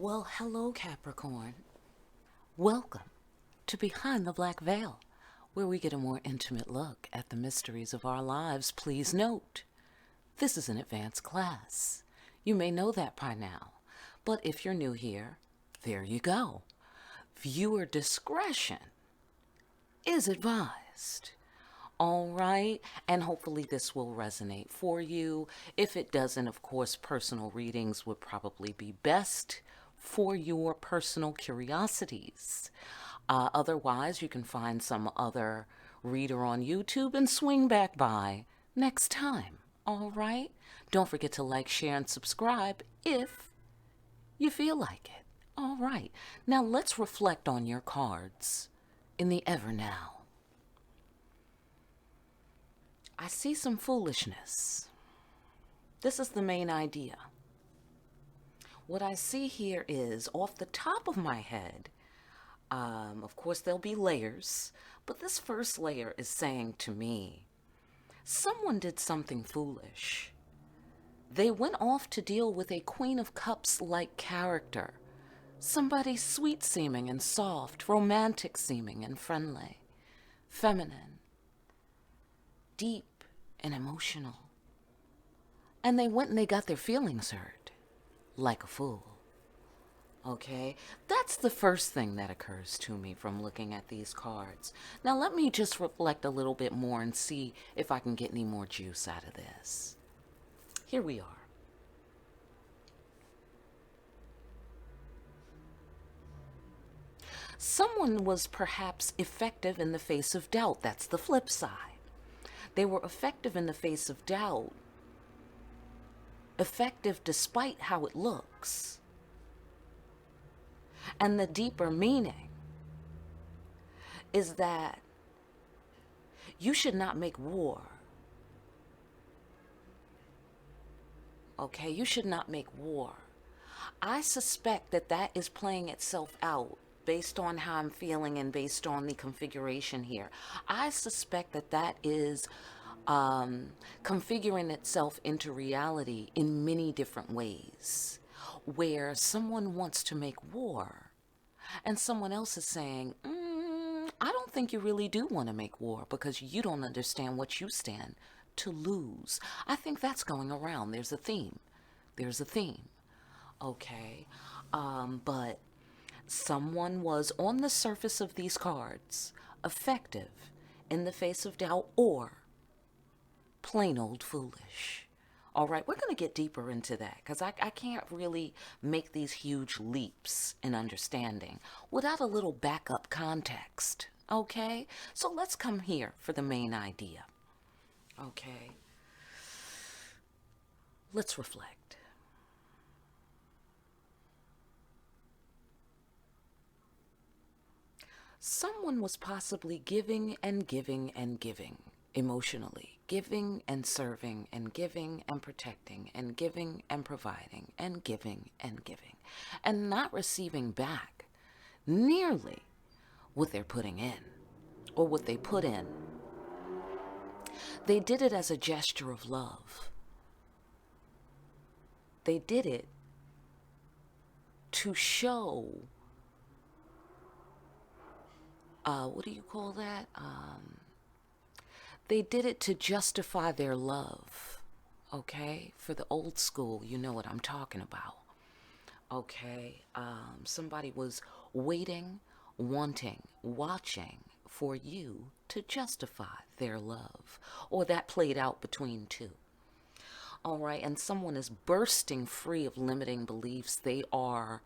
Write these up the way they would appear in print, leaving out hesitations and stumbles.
Well, hello, Capricorn. Welcome to Behind the Black Veil, where we get a more intimate look at the mysteries of our lives. Please note, this is an advanced class. You may know that by now, but if you're new here, there you go. Viewer discretion is advised. All right, and hopefully this will resonate for you. If it doesn't, of course, personal readings would probably be best for your personal curiosities. Otherwise, you can find some other reader on YouTube and swing back by next time. All right, don't forget to like, share, and subscribe if you feel like it. All right, now let's reflect on your cards in the ever now. I see some foolishness. This is the main idea. What I see here is, off the top of my head, of course there'll be layers, but this first layer is saying to me, someone did something foolish. They went off to deal with a Queen of Cups-like character, somebody sweet-seeming and soft, romantic-seeming and friendly, feminine, deep and emotional. And they went and they got their feelings hurt, like a fool. Okay, that's the first thing that occurs to me from looking at these cards. Now let me just reflect a little bit more and see if I can get any more juice out of this. Here we are. Someone was perhaps effective in the face of doubt. That's the flip side. They were effective in the face of doubt. Effective despite how it looks. And the deeper meaning is that you should not make war. Okay, you should not make war. I suspect that that is playing itself out based on how I'm feeling and based on the configuration here. I suspect that that is configuring itself into reality in many different ways, where someone wants to make war and someone else is saying, I don't think you really do want to make war because you don't understand what you stand to lose. I think that's going around. There's a theme. There's a theme. Okay. But someone was on the surface of these cards effective in the face of doubt or plain old foolish. All right, we're going to get deeper into that because I can't really make these huge leaps in understanding without a little backup context. Okay, so let's come here for the main idea. Okay, let's reflect. Someone was possibly giving and giving and giving emotionally, giving and serving and giving and protecting and giving and providing and giving and not receiving back nearly what they're putting in or what they put in. They did it as a gesture of love. They did it to show what do you call that? They did it to justify their love, okay? For the old school, you know what I'm talking about, okay? Somebody was waiting, wanting, watching for you to justify their love, or that played out between two. All right, and someone is bursting free of limiting beliefs. They are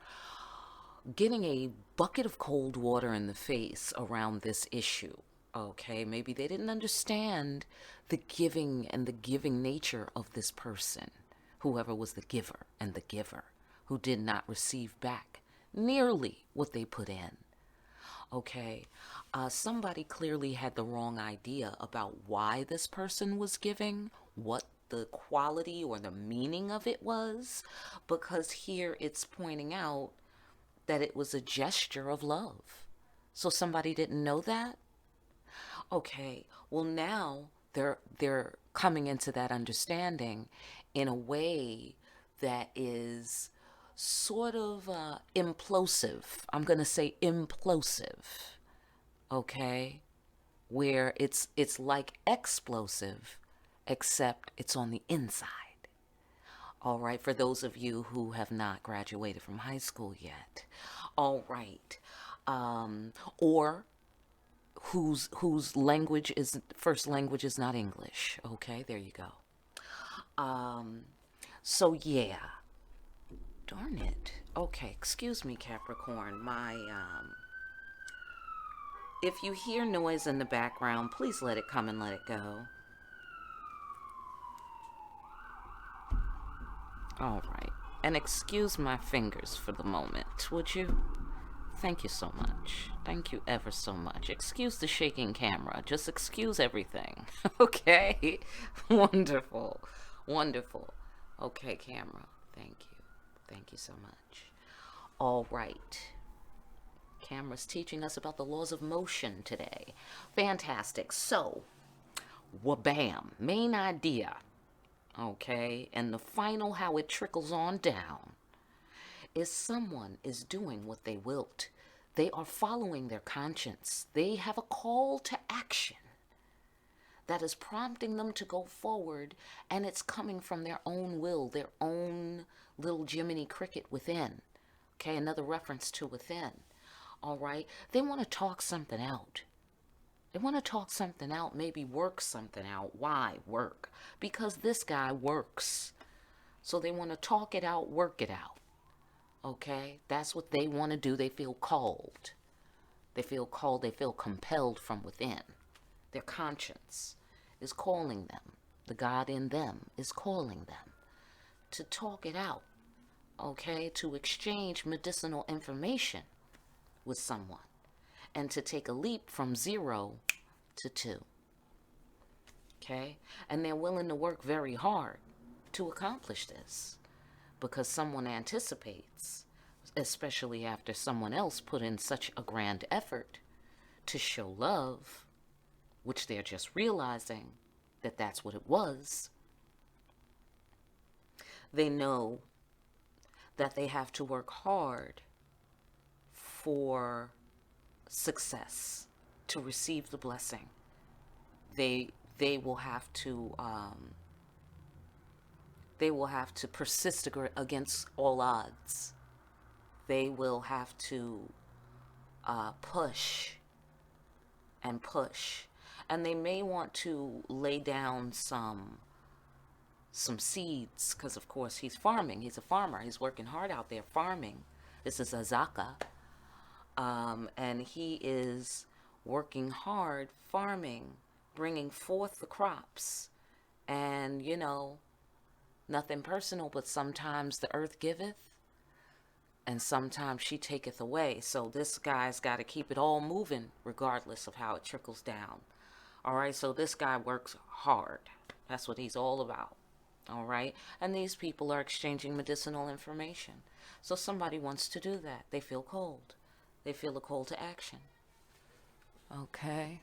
getting a bucket of cold water in the face around this issue. Okay, maybe they didn't understand the giving and the giving nature of this person, whoever was the giver and the giver, who did not receive back nearly what they put in. Okay, somebody clearly had the wrong idea about why this person was giving, what the quality or the meaning of it was, because here it's pointing out that it was a gesture of love. So somebody didn't know that? Okay, well now they're coming into that understanding in a way that is sort of implosive. I'm going to say implosive, okay? Where it's like explosive, except it's on the inside. All right, for those of you who have not graduated from high school yet. All right. Or whose language is first language is not English. Okay, there you go. So yeah. Darn it. Okay, excuse me, Capricorn. If you hear noise in the background, please let it come and let it go. All right. And excuse my fingers for the moment, would you? Thank you so much. Thank you ever so much. Excuse the shaking camera. Just excuse everything. Okay? Wonderful. Wonderful. Okay, camera. Thank you. Thank you so much. All right. Camera's teaching us about the laws of motion today. Fantastic. So, wabam. Main idea. Okay? And the final, how it trickles on down, is someone is doing what they wilt. They are following their conscience. They have a call to action that is prompting them to go forward, and it's coming from their own will, their own little Jiminy Cricket within. Okay, another reference to within. All right, they want to talk something out. They want to talk something out, maybe work something out. Why work? Because this guy works. So they want to talk it out, work it out. Okay, that's what they want to do. They feel called. They feel called. They feel compelled from within. Their conscience is calling them. The God in them is calling them to talk it out. Okay, to exchange medicinal information with someone and to take a leap from 0 to 2. Okay, and they're willing to work very hard to accomplish this, because someone anticipates, especially after someone else put in such a grand effort to show love, which they're just realizing that that's what it was. They know that they have to work hard for success, to receive the blessing. They will have to persist against all odds. They will have to push and push. And they may want to lay down some seeds, because of course he's farming. He's a farmer. He's working hard out there farming. This is Azaka. And he is working hard farming, bringing forth the crops. And, you know, nothing personal, but sometimes the earth giveth, and sometimes she taketh away. So this guy's got to keep it all moving, regardless of how it trickles down. All right, so this guy works hard. That's what he's all about. All right, and these people are exchanging medicinal information. So somebody wants to do that. They feel cold. They feel a call to action. Okay,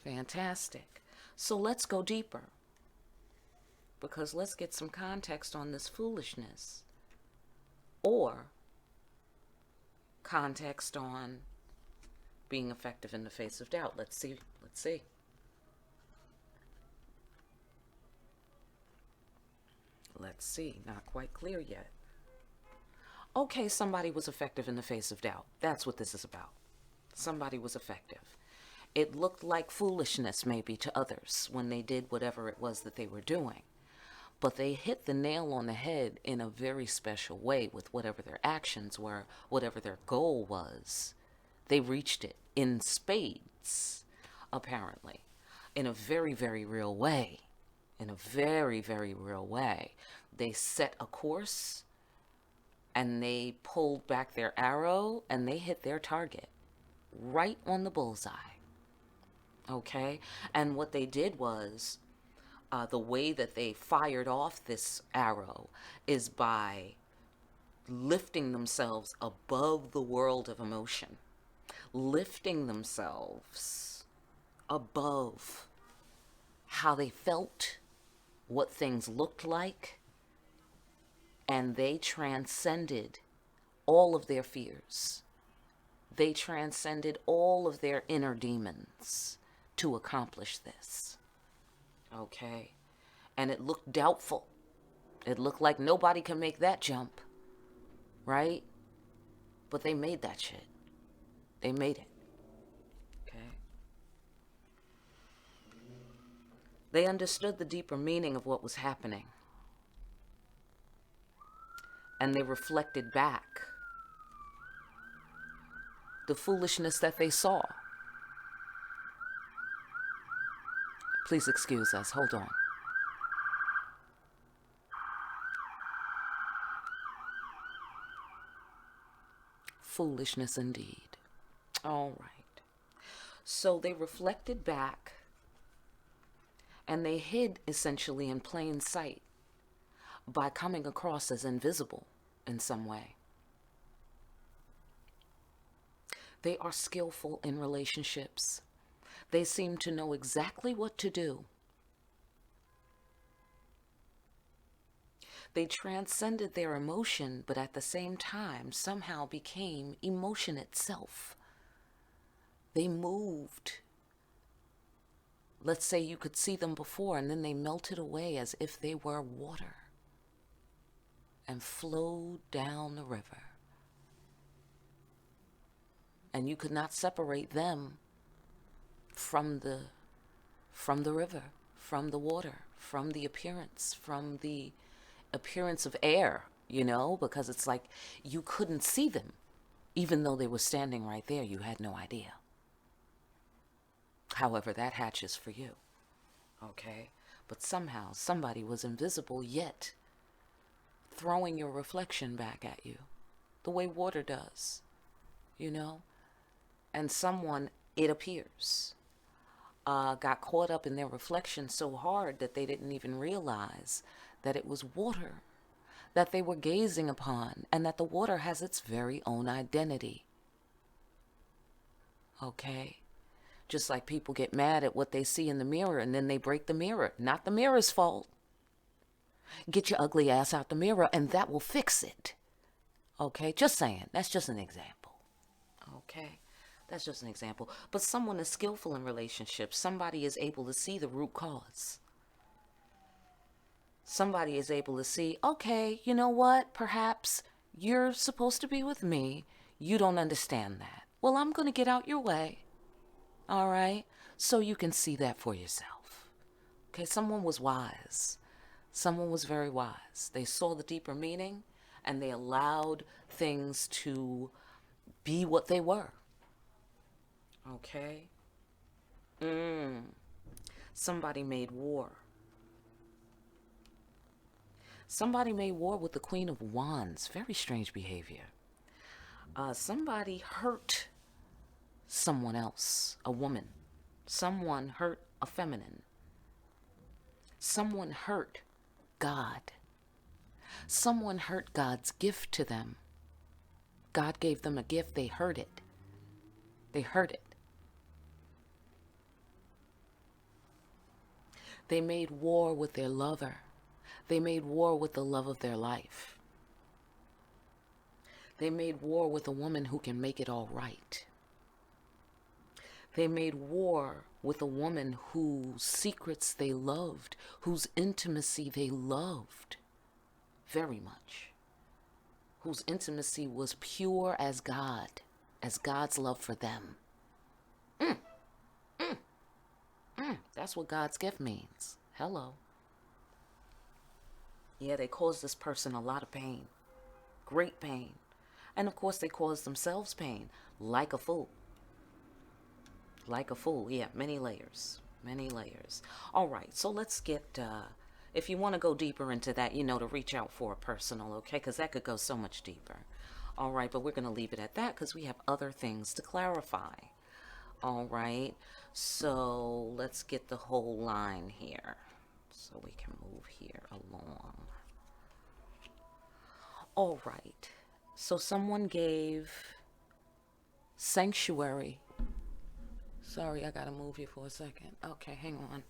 fantastic. So let's go deeper, because let's get some context on this foolishness, or context on being effective in the face of doubt. Let's see. Let's see. Not quite clear yet. Okay, somebody was effective in the face of doubt. That's what this is about. Somebody was effective. It looked like foolishness maybe to others when they did whatever it was that they were doing. But they hit the nail on the head in a very special way with whatever their actions were, whatever their goal was. They reached it in spades, apparently, in a very, very real way. In a very, very real way. They set a course, and they pulled back their arrow, and they hit their target right on the bullseye. Okay? And what they did was, the way that they fired off this arrow is by lifting themselves above the world of emotion, lifting themselves above how they felt, what things looked like, And they transcended all of their fears. They transcended all of their inner demons to accomplish this. Okay? And it looked doubtful. It looked like nobody can make that jump. Right? But they made that shit. They made it. Okay? They understood the deeper meaning of what was happening. And they reflected back the foolishness that they saw. Please excuse us. Hold on. Foolishness indeed. All right. So they reflected back and they hid essentially in plain sight by coming across as invisible in some way. They are skillful in relationships. They seem to know exactly what to do. They transcended their emotion, but at the same time somehow became emotion itself. They moved. Let's say you could see them before, and then they melted away as if they were water and flowed down the river. And you could not separate them from the river, from the water, from the appearance of air, because it's like you couldn't see them. Even though they were standing right there, you had no idea. However, that hatches for you. Okay? But somehow somebody was invisible, yet throwing your reflection back at you the way water does, And someone, it appears, got caught up in their reflection so hard that they didn't even realize that it was water that they were gazing upon, and that the water has its very own identity. Okay? Just like people get mad at what they see in the mirror and then they break the mirror. Not the mirror's fault. Get your ugly ass out the mirror and that will fix it. Okay? Just saying. That's just an example. Okay? That's just an example. But someone is skillful in relationships. Somebody is able to see the root cause. Somebody is able to see, okay, you know what? Perhaps you're supposed to be with me. You don't understand that. Well, I'm going to get out your way. All right? So you can see that for yourself. Okay? Someone was wise. Someone was very wise. They saw the deeper meaning and they allowed things to be what they were. Okay? Somebody made war. Somebody made war with the Queen of Wands. Very strange behavior. Somebody hurt someone else, a woman. Someone hurt a feminine. Someone hurt God. Someone hurt God's gift to them. God gave them a gift. They hurt it. They hurt it. They made war with their lover. They made war with the love of their life. They made war with a woman who can make it all right. They made war with a woman whose secrets they loved, whose intimacy they loved very much, whose intimacy was pure as God, as God's love for them. That's what God's gift means. Hello. Yeah, they caused this person a lot of pain. Great pain. And of course they caused themselves pain. Like a fool. Like a fool. Yeah, many layers. Many layers. All right, so let's get, if you want to go deeper into that, to reach out for a personal, okay? Because that could go so much deeper. All right, but we're going to leave it at that because we have other things to clarify. All right, so let's get the whole line here so we can move here along. All right, so someone gave sanctuary. Sorry, I gotta move you for a second. Okay, hang on.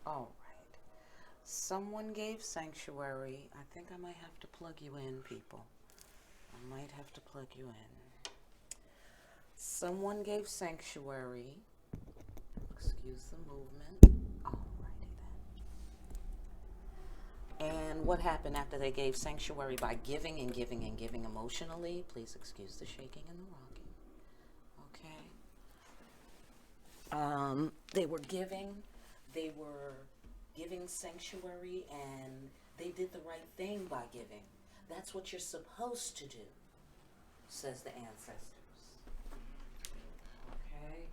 All right. Someone gave sanctuary. I think I might have to plug you in, people. I might have to plug you in. Someone gave sanctuary. Excuse the movement. Alrighty then. And what happened after they gave sanctuary by giving and giving and giving emotionally? Please excuse the shaking and the rocking. Okay. They were giving sanctuary, and they did the right thing by giving. That's what you're supposed to do, says the ancestors. Okay?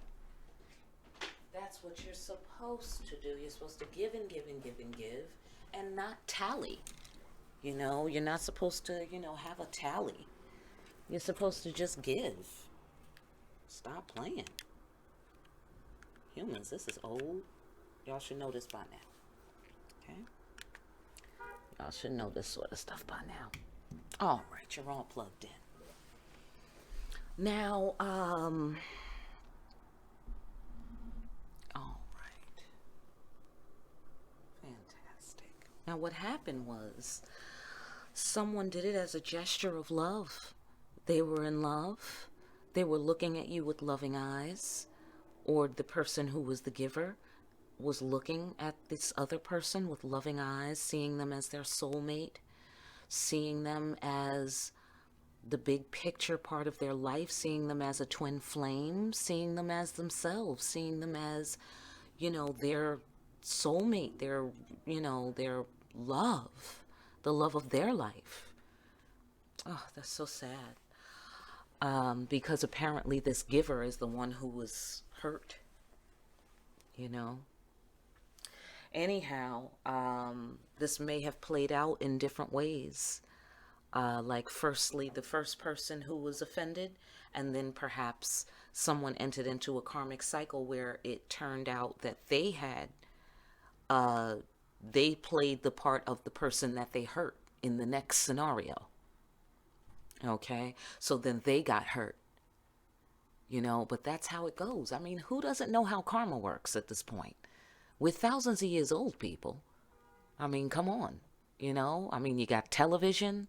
That's what you're supposed to do. You're supposed to give and give and give and give and not tally. You know, you're not supposed to, have a tally. You're supposed to just give. Stop playing. Humans, this is old. Y'all should know this by now. Okay? Y'all should know this sort of stuff by now. All right, you're all plugged in. Now, all right. Fantastic. Now, what happened was someone did it as a gesture of love. They were in love. They were looking at you with loving eyes, or the person who was the giver was looking at this other person with loving eyes, seeing them as their soulmate, seeing them as the big picture part of their life, seeing them as a twin flame, seeing them as themselves, seeing them as, their soulmate, their love, the love of their life. Oh, that's so sad. Because apparently this giver is the one who was hurt, Anyhow, this may have played out in different ways. Like firstly, the first person who was offended, and then perhaps someone entered into a karmic cycle where it turned out that they played the part of the person that they hurt in the next scenario. Okay, so then they got hurt, but that's how it goes. I mean, who doesn't know how karma works at this point? We're thousands of years old, people. I mean, come on, I mean, you got television,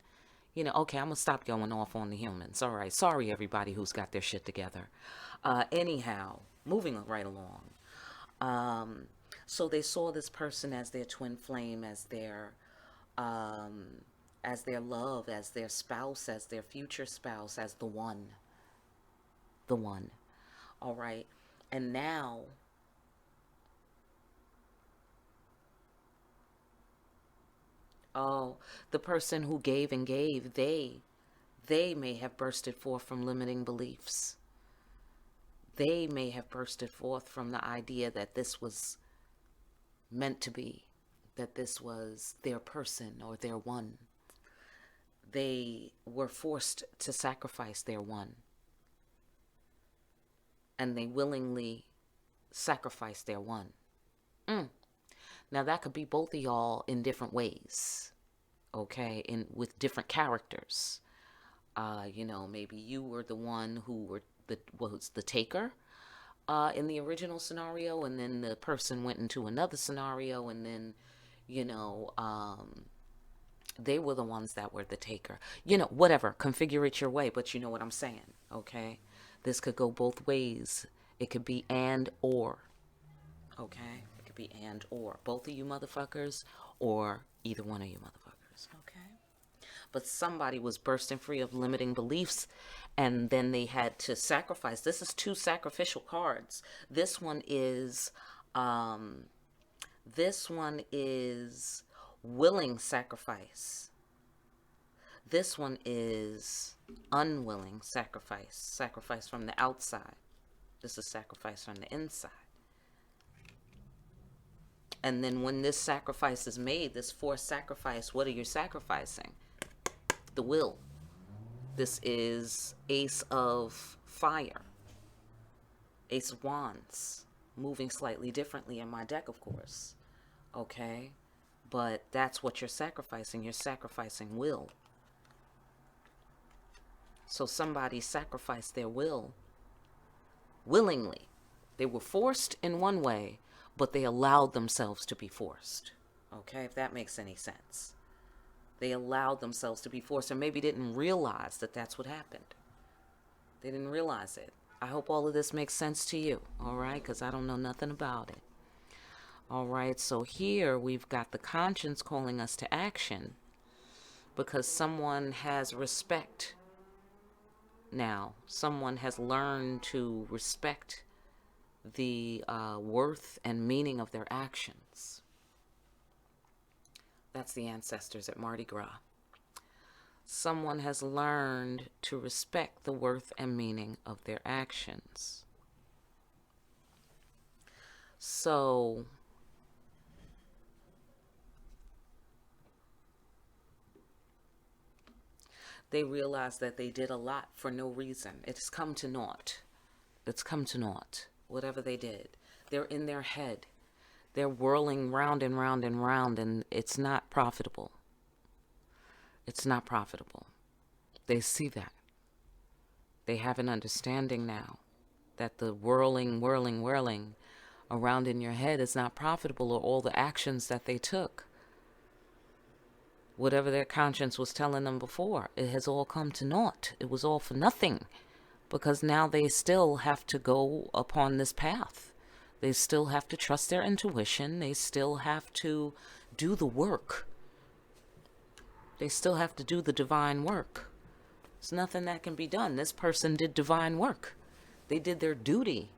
okay, I'm gonna stop going off on the humans. All right, sorry everybody who's got their shit together. Anyhow, moving right along. So they saw this person as their twin flame, as their love, as their spouse, as their future spouse, as the one. The one. All right. And now, the person who gave and gave, they may have bursted forth from limiting beliefs. They may have bursted forth from the idea that this was meant to be, that this was their person or their one. They were forced to sacrifice their one. And they willingly sacrificed their one. Now that could be both of y'all in different ways, okay, with different characters. Maybe you were the one who was the taker in the original scenario, and then the person went into another scenario, and then, they were the ones that were the taker. Whatever, configure it your way, but you know what I'm saying, okay? This could go both ways. It could be and or, okay? Be and or both of you motherfuckers, or either one of you motherfuckers, okay? But somebody was bursting free of limiting beliefs, and then they had to sacrifice. This is two sacrificial cards. This one is willing sacrifice. This one is unwilling sacrifice from the outside. This is sacrifice from the inside. And then when this sacrifice is made, this forced sacrifice, what are you sacrificing? The will. This is Ace of Fire. Ace of Wands. Moving slightly differently in my deck, of course. Okay? But that's what you're sacrificing. You're sacrificing will. So somebody sacrificed their will willingly. They were forced in one way, but they allowed themselves to be forced. Okay, if that makes any sense. They allowed themselves to be forced, or maybe didn't realize that that's what happened. They didn't realize it. I hope all of this makes sense to you, all right? Because I don't know nothing about it. All right, so here we've got the conscience calling us to action because someone has respect now. Someone has learned to respect the worth and meaning of their actions. That's the ancestors at Mardi Gras. Someone has learned to respect the worth and meaning of their actions. So they realize that they did a lot for no reason. It's come to naught. It's come to naught. Whatever they did. They're in their head. They're whirling round and round and round, and it's not profitable. It's not profitable. They see that. They have an understanding now that the whirling around in your head is not profitable, or all the actions that they took. Whatever their conscience was telling them before, it has all come to naught. It was all for nothing, because now they still have to go upon this path. They still have to trust their intuition. They still have to do the work. They still have to do the divine work. There's nothing that can be done. This person did divine work. They did their duty.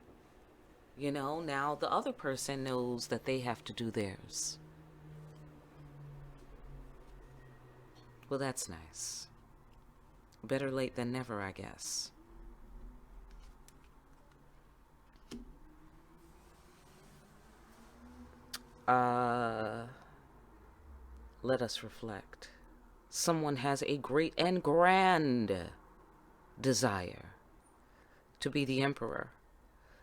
You know, now the other person knows that they have to do theirs. Well, that's nice. Better late than never, I guess. Let us reflect. Someone has a great and grand desire to be the emperor.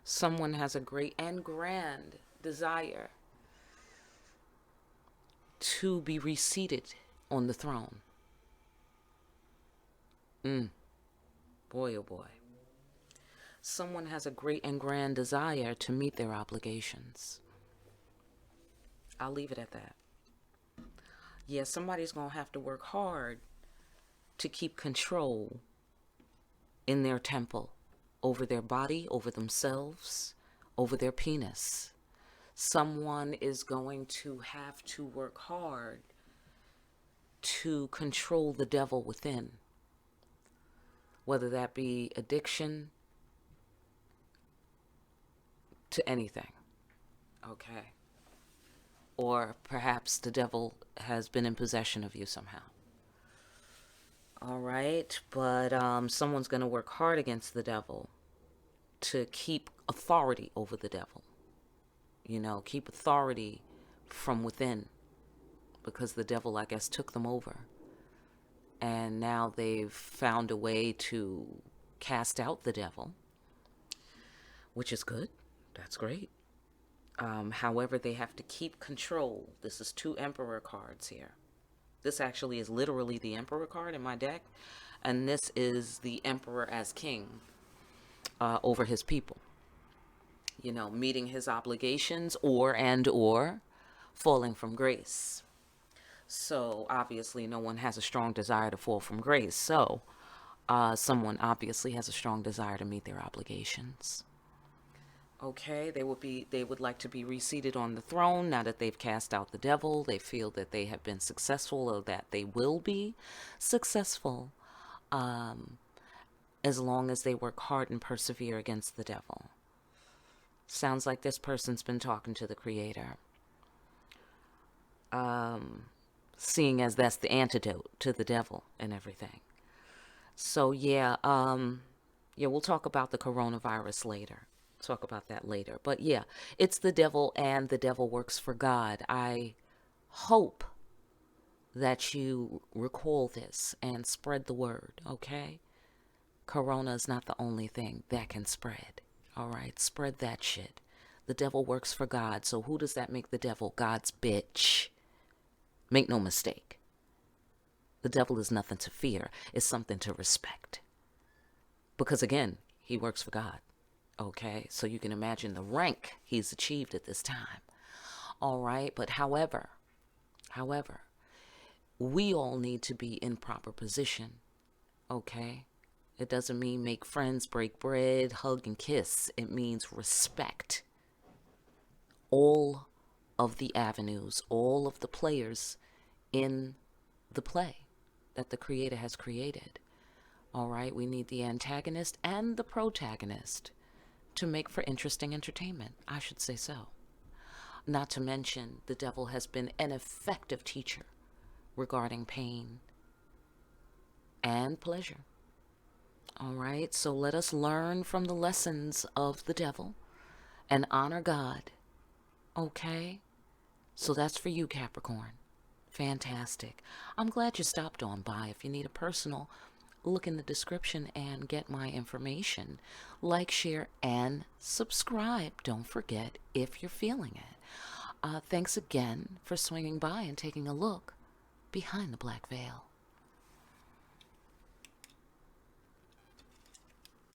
Someone has a great and grand desire to be reseated on the throne. Boy, oh boy. Someone has a great and grand desire to meet their obligations. I'll leave it at that. Yeah, somebody's going to have to work hard to keep control in their temple, over their body, over themselves, over their penis. Someone is going to have to work hard to control the devil within, whether that be addiction to anything. Okay. Or perhaps the devil has been in possession of you somehow. All right, but someone's going to work hard against the devil to keep authority over the devil. You know, keep authority from within, because the devil, I guess, took them over. And now they've found a way to cast out the devil, which is good. That's great. However, they have to keep control. This is 2 Emperor cards here. This actually is literally the Emperor card in my deck. And this is the Emperor as king over his people. You know, meeting his obligations or falling from grace. So, obviously, no one has a strong desire to fall from grace. So, someone obviously has a strong desire to meet their obligations. Okay, they would like to be reseated on the throne now that they've cast out the devil. They feel that they have been successful, or that they will be successful, as long as they work hard and persevere against the devil. Sounds like this person's been talking to the Creator. Seeing as that's the antidote to the devil and everything. So yeah, we'll talk about the coronavirus later. Talk about that later. But yeah, it's the devil, and the devil works for God. I hope that you recall this and spread the word, okay? Corona is not the only thing that can spread. All right, spread that shit. The devil works for God. So who does that make the devil? God's bitch. Make no mistake. The devil is nothing to fear. It's something to respect. Because again, he works for God. Okay, so you can imagine the rank he's achieved at this time. All right, but however, we all need to be in proper position. Okay, it doesn't mean make friends, break bread, hug, and kiss. It means respect all of the avenues, all of the players in the play that the creator has created. All right, we need the antagonist and the protagonist to make for interesting entertainment. I should say so. Not to mention, the devil has been an effective teacher regarding pain and pleasure. All right, so let us learn from the lessons of the devil and honor God. Okay, so that's for you, Capricorn. Fantastic. I'm glad you stopped on by. If you need a personal, look in the description and get my information. Like, share, and subscribe. Don't forget if you're feeling it. Thanks again for swinging by and taking a look behind the black veil.